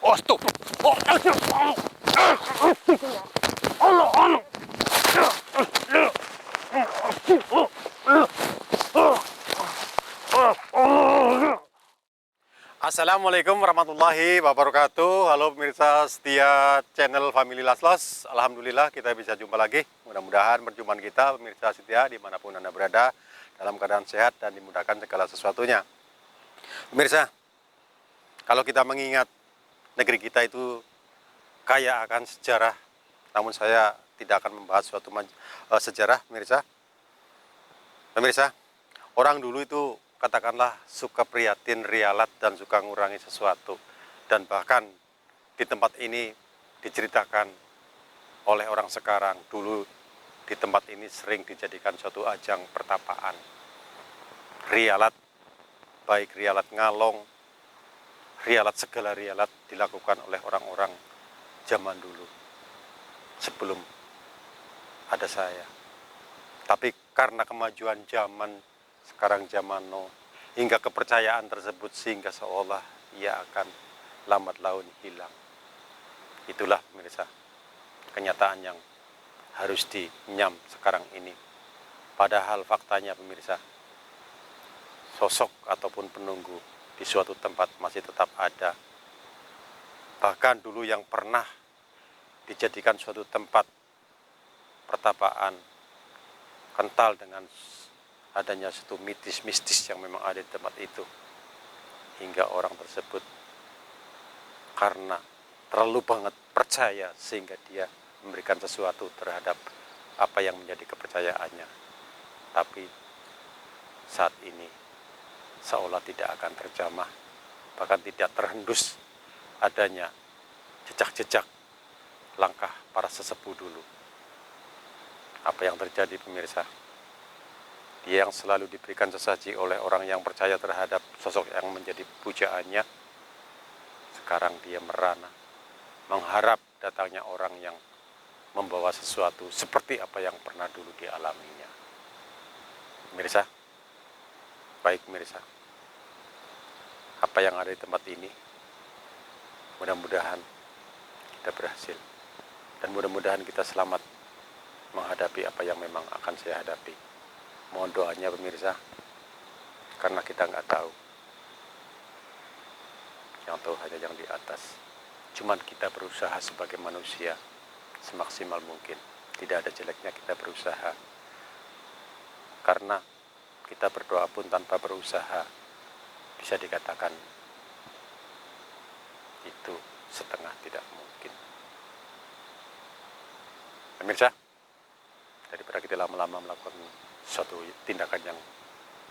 Assalamualaikum warahmatullahi wabarakatuh. Halo pemirsa setia channel Family Laslos. Alhamdulillah kita bisa jumpa lagi. Mudah-mudahan perjumpaan kita pemirsa setia dimanapun Anda berada dalam keadaan sehat dan dimudahkan segala sesuatunya. Pemirsa, kalau kita mengingat negeri kita itu kaya akan sejarah, namun saya tidak akan membahas suatu sejarah pemirsa. Pemirsa, orang dulu itu katakanlah suka prihatin, rialat, dan suka ngurangi sesuatu. Dan bahkan di tempat ini diceritakan oleh orang sekarang, dulu di tempat ini sering dijadikan suatu ajang pertapaan. Rialat, baik rialat ngalong, rialat segala rialat dilakukan oleh orang-orang zaman dulu, sebelum ada saya. Tapi karena kemajuan zaman sekarang zaman hingga kepercayaan tersebut sehingga seolah ia akan lambat laun hilang. Itulah pemirsa kenyataan yang harus dinyam sekarang ini. Padahal faktanya pemirsa, sosok ataupun penunggu di suatu tempat masih tetap ada. Bahkan dulu yang pernah dijadikan suatu tempat pertapaan kental dengan adanya suatu mistis yang memang ada di tempat itu, hingga orang tersebut karena terlalu banget percaya sehingga dia memberikan sesuatu terhadap apa yang menjadi kepercayaannya. Tapi saat ini seolah tidak akan terjamah, bahkan tidak terhendus adanya jejak-jejak langkah para sesepuh dulu. Apa yang terjadi pemirsa? Dia yang selalu diberikan sesaji oleh orang yang percaya terhadap sosok yang menjadi pujaannya, sekarang dia merana, mengharap datangnya orang yang membawa sesuatu seperti apa yang pernah dulu dialaminya. Pemirsa, baik pemirsa, apa yang ada di tempat ini, mudah-mudahan kita berhasil, dan mudah-mudahan kita selamat menghadapi apa yang memang akan saya hadapi. Mohon doanya pemirsa, karena kita nggak tahu. Yang tahu hanya yang di atas. Cuman kita berusaha sebagai manusia semaksimal mungkin. Tidak ada jeleknya kita berusaha. Karena kita berdoa pun tanpa berusaha, bisa dikatakan itu setengah tidak mungkin. Pemirsa, daripada kita lama-lama melakukan suatu tindakan yang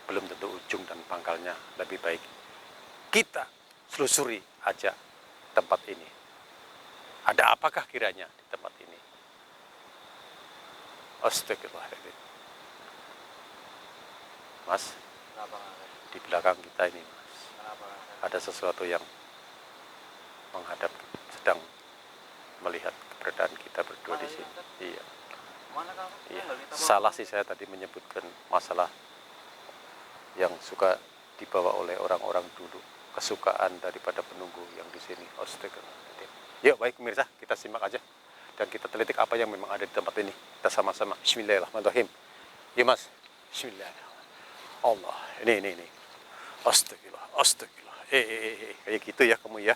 belum tentu ujung dan pangkalnya, lebih baik kita selusuri aja tempat ini. Ada apakah kiranya di tempat ini? Astagfirullahaladzim. Mas, di belakang kita ini, Mas, ada sesuatu yang menghadap, sedang melihat keberadaan kita berdua di sini. Iya. Iya, salah sih saya tadi menyebutkan masalah yang suka dibawa oleh orang-orang dulu, kesukaan daripada penunggu yang di sini. Astagfirullahaladzim. Yuk baik pemirsa, kita simak aja dan kita telitik apa yang memang ada di tempat ini. Kita sama-sama. Bismillahirrahmanirrahim. Ya Mas. Bismillahirrahmanirrahim. Allah, ini. Astagfirullah, astagfirullah. Kayak gitu ya kamu ya.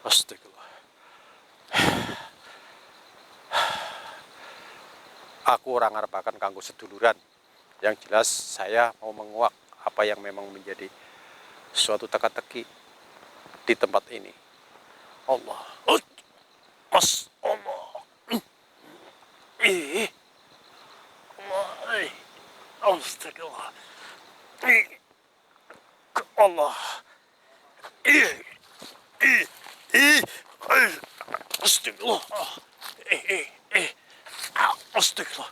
Astagfirullah. Aku orang ngarepaken kanggo seduluran. Yang jelas saya mau menguak apa yang memang menjadi suatu teka-teki di tempat ini. Allah. Mas Allah. Allah. Astagfirullah. Allah. Astagfirullah. Astagfirullah.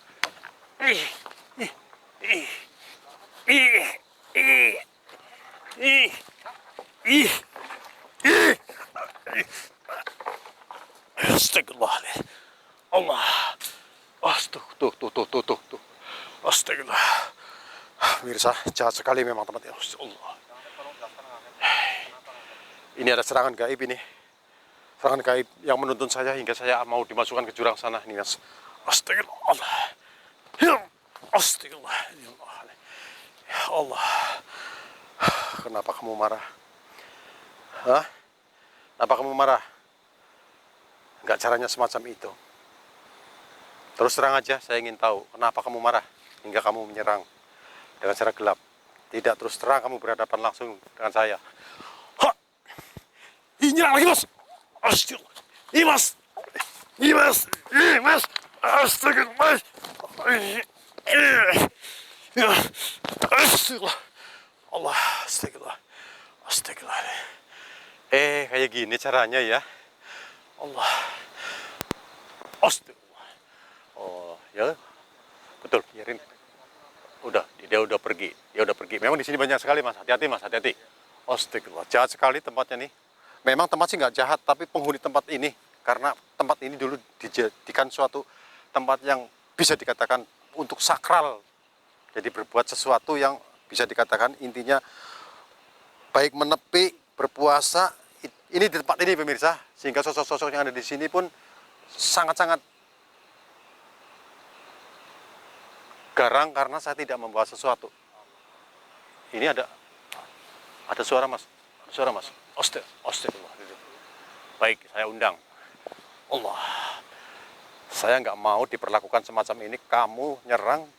Astagfirullah. Allah. Tuh. Astagfirullah. Mirsa, jahat sekali memang tempat ini. Allah. Ini ada serangan gaib ini. serangan gaib yang menuntun saya hingga saya mau dimasukkan ke jurang sana nih mas. Astagfirullah. Ya Astagfirullah. Ya Allah. Kenapa kamu marah? Hah? Kenapa kamu marah? Enggak, caranya semacam itu. Terus terang aja, saya ingin tahu kenapa kamu marah hingga kamu menyerang dengan cara gelap. Tidak terus terang kamu berhadapan langsung dengan saya. Ha! Ih, nyerang lagi mas. Astagfirullah. Ih mas. Ih mas. Ih mas. Astagfirullah. Astagfirullah. Allah. Astagfirullah. Astagfirullah. Kayak gini caranya ya. Allah. Astagfirullah. Oh ya. Betul, biarin. Dia udah pergi. Memang di sini banyak sekali mas. Hati-hati mas, hati-hati. Astagfirullah, jahat sekali tempatnya nih. Memang tempat sih nggak jahat, tapi penghuni tempat ini, karena tempat ini dulu dijadikan suatu tempat yang bisa dikatakan untuk sakral. Jadi berbuat sesuatu yang bisa dikatakan intinya baik menepi, berpuasa. Ini di tempat ini pemirsa, sehingga sosok-sosok yang ada di sini pun sangat-sangat garang karena saya tidak membawa sesuatu. Ini ada suara mas, ada suara mas. Astagfirullah. Baik, saya undang. Allah, saya nggak mau diperlakukan semacam ini. Kamu nyerang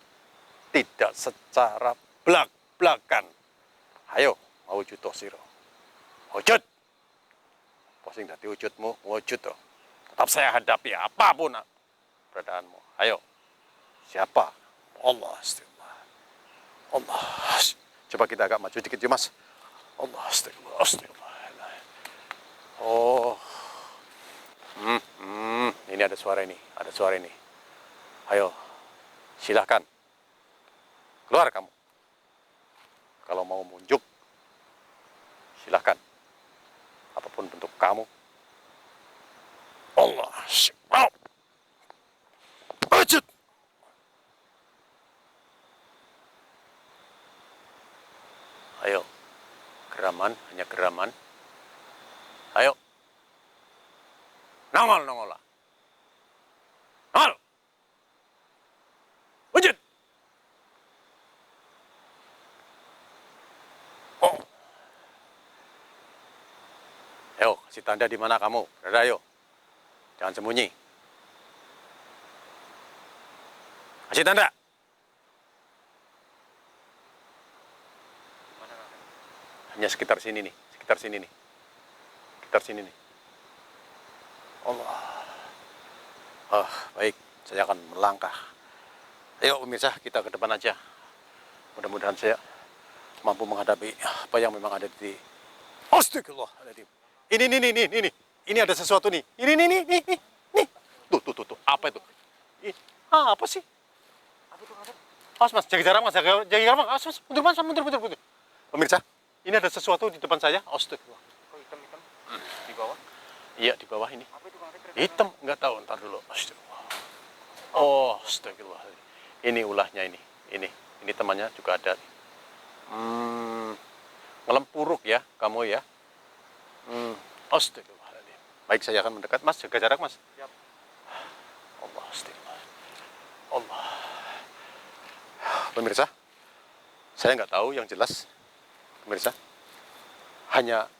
tidak secara belak-belakan. Ayo, mau wujud siro. Wujud. Posing dati wujudmu, wujud toh. Tetap saya hadapi apapun keberadaanmu. Ayo, siapa? Allah, astagfirullah. Allah, coba kita agak maju dikit ya mas. Allah, astagfirullah, astagfirullah. Oh, ini ada suara ini, Ayo, silahkan keluar kamu. Kalau mau munjuk, silahkan. Apapun bentuk kamu. Allah, wow. Wujud. Ayo, geraman, hanya geraman. Ayo, nongol lah. Nongol. Wujud. Oh. Ayo, kasih tanda di mana kamu. Berada, ayo. Jangan sembunyi. Kasih tanda. Hanya sekitar sini nih. Allah. Baik, saya akan melangkah. Ayo pemirsa, kita ke depan aja. Mudah-mudahan saya mampu menghadapi apa yang memang ada di Astagfirullahaladzim. Ini ada sesuatu nih. Ini. Tuh. Apa itu? Apa sih? Awas mas, jaga jarak mas, jaga jarak mas. Awas mas, mundur. Pemirsa, ini ada sesuatu di depan saya. Astagfirullah. Kok hitam? Di bawah? Iya, di bawah ini. Apa itu bang? Hitam, nggak tahu. Ntar dulu. Astagfirullah. Oh, astagfirullah. Ini ulahnya ini. Ini temannya juga ada. Ngelempuruk ya, kamu ya. Astagfirullah. Baik, saya akan mendekat, mas. Jaga jarak, mas. Siap. Allah, astagfirullah. Allah. Pemirsa, saya nggak tahu yang jelas. Pemirsa, hanya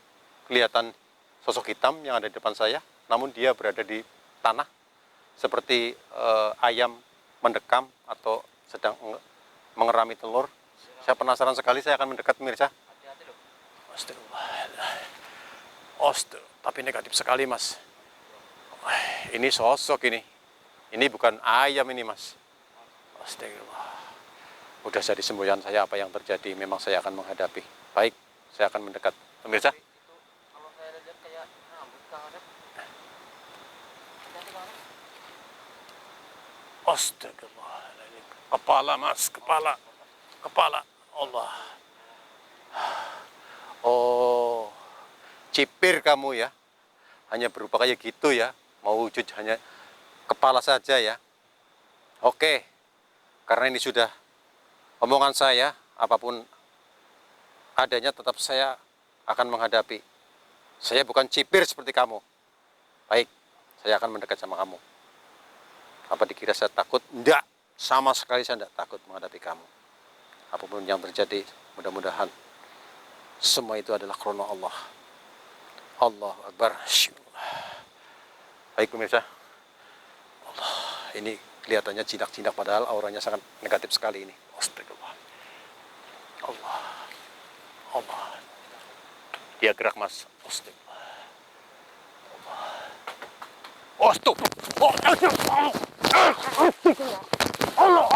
kelihatan sosok hitam yang ada di depan saya, namun dia berada di tanah seperti ayam mendekam atau sedang mengerami telur. Saya penasaran sekali, saya akan mendekat pemirsa. Hati-hati loh. Astagfirullah. Tapi negatif sekali mas. Ini sosok ini. Ini bukan ayam ini mas. Astagfirullah. Udah jadi semboyan saya apa yang terjadi, memang saya akan menghadapi. Baik, saya akan mendekat. Pemirsa. Itu kalau saya lihat kayak rambut Kang Asep. Hati-hati Kang Asep. Astagfirullahaladzim. Kepala mas, kepala. Allah. Oh, cipir kamu ya. Hanya berupa kayak gitu ya. Mau wujud hanya kepala saja ya. Oke. Karena ini sudah omongan saya, apapun adanya tetap saya akan menghadapi. Saya bukan cipir seperti kamu. Baik, saya akan mendekat sama kamu. Apa dikira saya takut? Enggak, sama sekali saya tidak takut menghadapi kamu. Apapun yang terjadi, mudah-mudahan semua itu adalah karena Allah. Allahu Akbar. Baik pemirsa, ini kelihatannya jinak-jinak padahal auranya sangat negatif sekali ini. Astagfirullah. Allah. Allah. Dia gerak mas. Astagfirullah. Allah. Astagfirullah. Allah.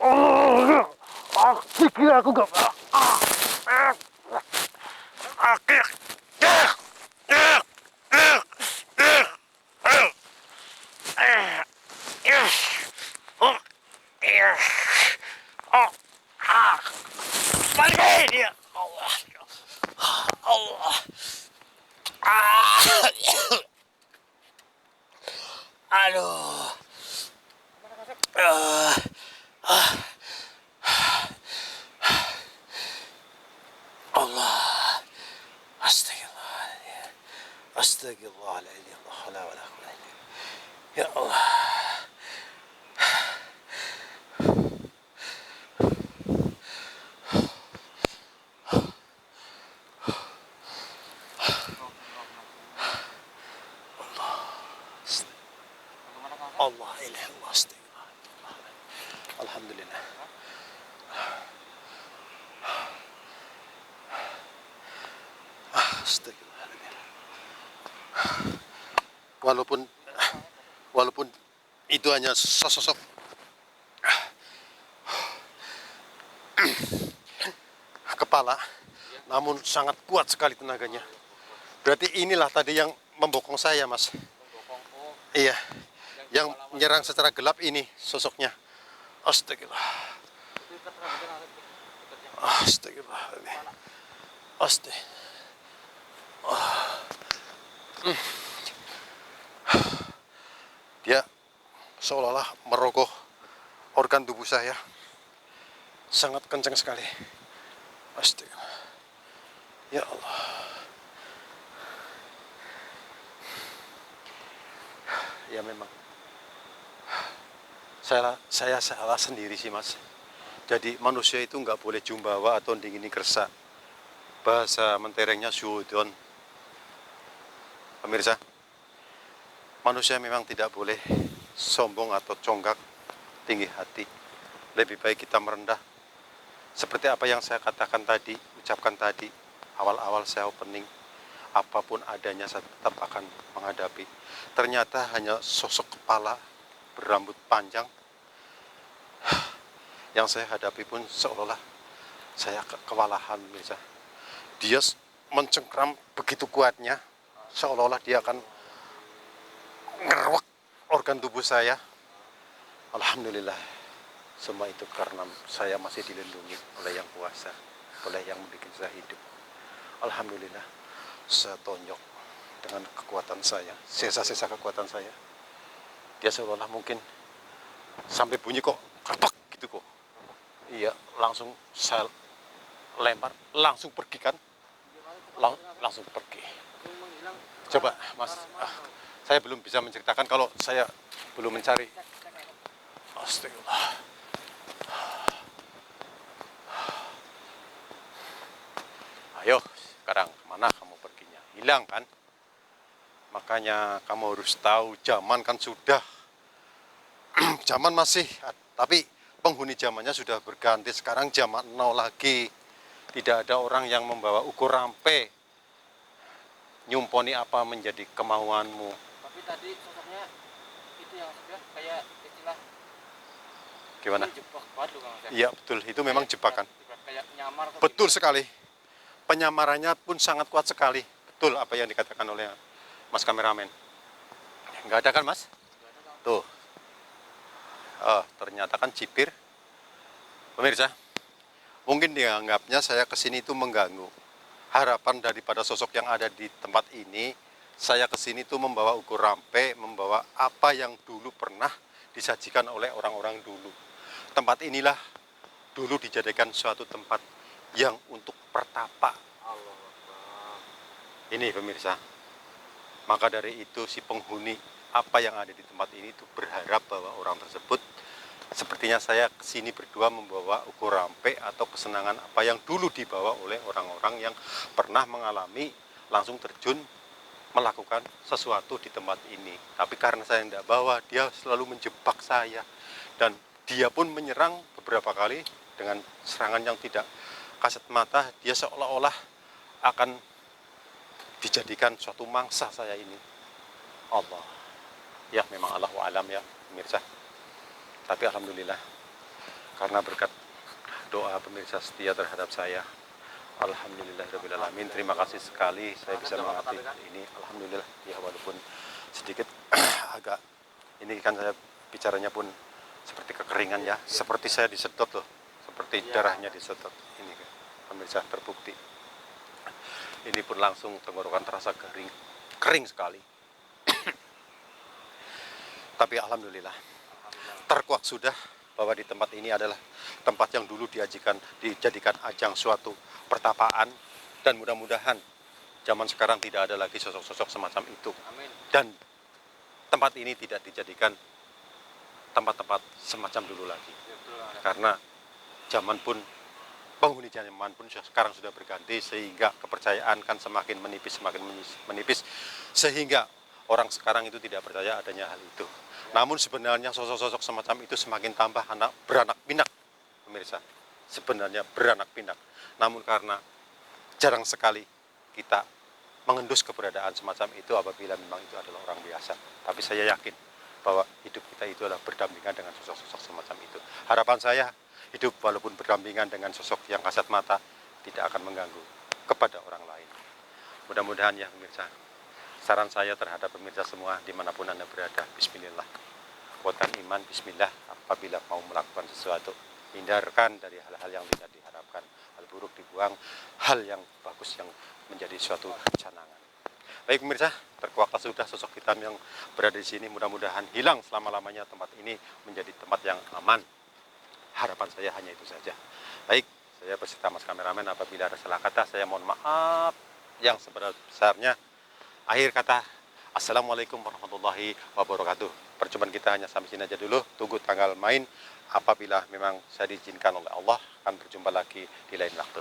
Allah. Kira aku gak dia. Allah. Allah. Aduh. Allah. Astagfirullahaladzim. Astagfirullahaladzim. La hawla wala quwwata illa billah. Ya Allah. Allah ilaha illallah. Astagfirullah. Alhamdulillah. Astagfirullahaladzim. Walaupun itu hanya sosok kepala, namun sangat kuat sekali tenaganya. Berarti inilah tadi yang membokong saya, Mas. Membokongku. Iya, yang menyerang secara gelap ini sosoknya. Astagfirullah. Dekat rambutnya nanti dekatnya. Astagfirullah. Astagfirullah. Dia seolah-olah merogoh organ tubuh saya. Sangat kencang sekali. Astagfirullah. Ya Allah. Ya memang. Saya salah sendiri sih mas. Jadi manusia itu nggak boleh jumbawa atau dingini kersa. Bahasa menterengnya syudon. Pemirsa, manusia memang tidak boleh sombong atau congkak, tinggi hati. Lebih baik kita merendah. Seperti apa yang saya katakan tadi, ucapkan tadi, awal-awal saya opening, apapun adanya saya tetap akan menghadapi. Ternyata hanya sosok kepala berambut panjang yang saya hadapi pun seolah-olah saya kewalahan. Bisa dia mencengkram begitu kuatnya, seolah-olah dia akan ngerwak organ tubuh saya. Alhamdulillah, semua itu karena saya masih dilindungi oleh yang kuasa, oleh yang membuat saya hidup. Alhamdulillah, saya tonjok dengan kekuatan saya, sisa-sisa kekuatan saya. Dia seolah-olah mungkin sampai bunyi kok kerbak gitu kok. Iya, langsung saya lempar, langsung pergi kan, langsung pergi. Coba mas, saya belum bisa menceritakan kalau saya belum mencari. Astagfirullah. Ayo, sekarang mana kamu perginya? Hilang kan? Makanya kamu harus tahu, zaman kan sudah zaman masih, tapi penghuni zamannya sudah berganti. Sekarang zaman now lagi. Tidak ada orang yang membawa ukur rampe nyumponi apa menjadi kemauanmu. Tapi tadi sosoknya itu yang sebelah kayak istilah Gimana? jebak batu Kang Asep. Iya betul, itu memang jebakan. Kayak nyamar atau Betul gimana? sekali. Penyamarannya pun sangat kuat sekali. Betul apa yang dikatakan oleh Mas kameramen. Nggak ada kan mas? Nggak ada, Kang. Tuh. Oh, ternyata kan cipir. Pemirsa, mungkin dianggapnya saya kesini itu mengganggu. Harapan daripada sosok yang ada di tempat ini, saya kesini itu membawa ukur rampe, membawa apa yang dulu pernah disajikan oleh orang-orang dulu. Tempat inilah dulu dijadikan suatu tempat yang untuk pertapa. Allah Akbar. Ini pemirsa. Maka dari itu si penghuni apa yang ada di tempat ini itu berharap bahwa orang tersebut, sepertinya saya kesini berdua membawa ukur rampe atau kesenangan apa yang dulu dibawa oleh orang-orang yang pernah mengalami langsung terjun melakukan sesuatu di tempat ini. Tapi karena saya tidak bawa, dia selalu menjebak saya, dan dia pun menyerang beberapa kali dengan serangan yang tidak kasat mata. Dia seolah-olah akan dijadikan suatu mangsa saya ini. Allah, ya memang Allah alam ya pemirsa. Tapi alhamdulillah, karena berkat doa pemirsa setia terhadap saya, alhamdulillahirrahmanirrahim, terima kasih sekali saya bisa mengerti ini. Alhamdulillah ya, walaupun sedikit agak ini kan saya bicaranya pun seperti kekeringan ya, seperti saya disedot loh, seperti darahnya disedot ini kan pemirsa, terbukti. Ini pun langsung tenggorokan terasa kering sekali. Tapi alhamdulillah terkuak sudah bahwa di tempat ini adalah tempat yang dulu dijadikan ajang suatu pertapaan, dan mudah-mudahan zaman sekarang tidak ada lagi sosok-sosok semacam itu. Amin. Dan tempat ini tidak dijadikan tempat-tempat semacam dulu lagi. Karena zaman pun, penghuni zaman pun sekarang sudah berganti, sehingga kepercayaan kan semakin menipis, sehingga orang sekarang itu tidak percaya adanya hal itu. Namun sebenarnya sosok-sosok semacam itu semakin tambah beranak pinak pemirsa. Sebenarnya beranak pinak. Namun karena jarang sekali kita mengendus keberadaan semacam itu apabila memang itu adalah orang biasa. Tapi saya yakin bahwa hidup kita itu adalah berdampingan dengan sosok-sosok semacam itu. Harapan saya, hidup walaupun berdampingan dengan sosok yang kasat mata tidak akan mengganggu kepada orang lain. Mudah-mudahan ya pemirsa. Saran saya terhadap pemirsa semua dimanapun Anda berada, bismillah, kuatkan iman, bismillah, apabila mau melakukan sesuatu, hindarkan dari hal-hal yang tidak diharapkan, hal buruk dibuang, hal yang bagus yang menjadi suatu canangan. Baik pemirsa, terkuaklah sudah sosok hitam yang berada di sini, mudah-mudahan hilang selama-lamanya tempat ini menjadi tempat yang aman. Harapan saya hanya itu saja. Baik, saya beserta mas kameramen, apabila ada salah kata, saya mohon maaf yang sebesar-besarnya. Akhir kata, assalamualaikum warahmatullahi wabarakatuh. Perjumpaan kita hanya sampai sini aja dulu. Tunggu tanggal main. Apabila memang saya diizinkan oleh Allah, akan berjumpa lagi di lain waktu.